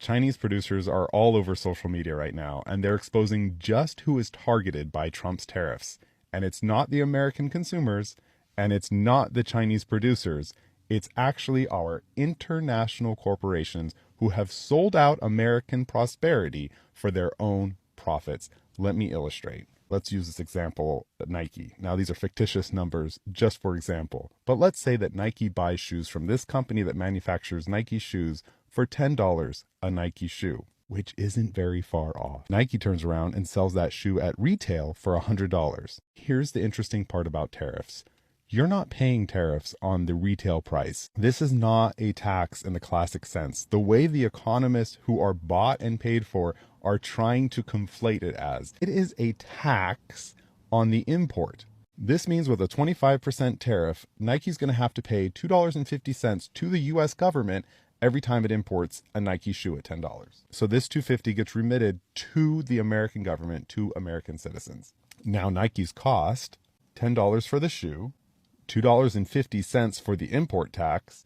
Chinese producers are all over social media right now, and they're exposing just who is targeted by Trump's tariffs. And it's not the American consumers, and it's not the Chinese producers. It's actually our international corporations who have sold out American prosperity for their own profits. Let me illustrate. Let's use this example, Nike. Now, these are fictitious numbers, just for example. But let's say that Nike buys shoes from this company that manufactures Nike shoes for $10 a Nike shoe, which isn't very far off. Nike turns around and sells that shoe at retail for $100. Here's the interesting part about tariffs. You're not paying tariffs on the retail price. This is not a tax in the classic sense. The way the economists who are bought and paid for are trying to conflate it as. It is a tax on the import. This means with a 25% tariff, Nike's going to have to pay $2.50 to the US government every time it imports a Nike shoe at $10. So this $2.50 gets remitted to the American government, to American citizens. Now Nike's cost $10 for the shoe, $2.50 for the import tax.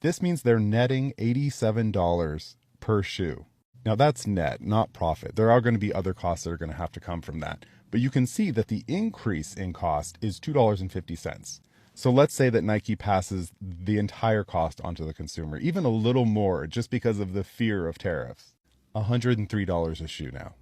This means they're netting $87 per shoe. Now that's net, not profit. There are going to be other costs that are going to have to come from that. But you can see that the increase in cost is $2.50. So let's say that Nike passes the entire cost onto the consumer, even a little more, just because of the fear of tariffs. $103 a shoe now.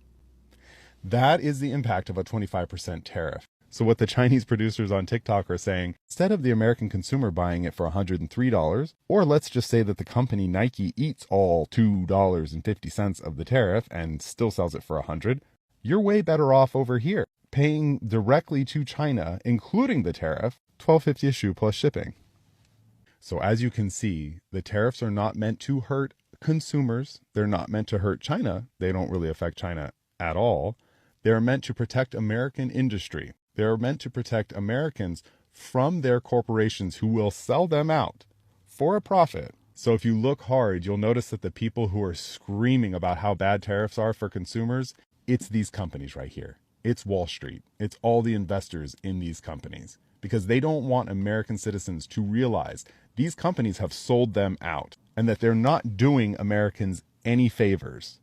That is the impact of a 25% tariff. So what the Chinese producers on TikTok are saying, instead of the American consumer buying it for $103, or let's just say that the company Nike eats all $2.50 of the tariff and still sells it for $100, you're way better off over here, paying directly to China, including the tariff, $12.50 a shoe plus shipping. So as you can see, the tariffs are not meant to hurt consumers. They're not meant to hurt China. They don't really affect China at all. They're meant to protect American industry. They're meant to protect Americans from their corporations who will sell them out for a profit. So if you look hard, you'll notice that the people who are screaming about how bad tariffs are for consumers, it's these companies right here. It's Wall Street. It's all the investors in these companies, because they don't want American citizens to realize these companies have sold them out and that they're not doing Americans any favors.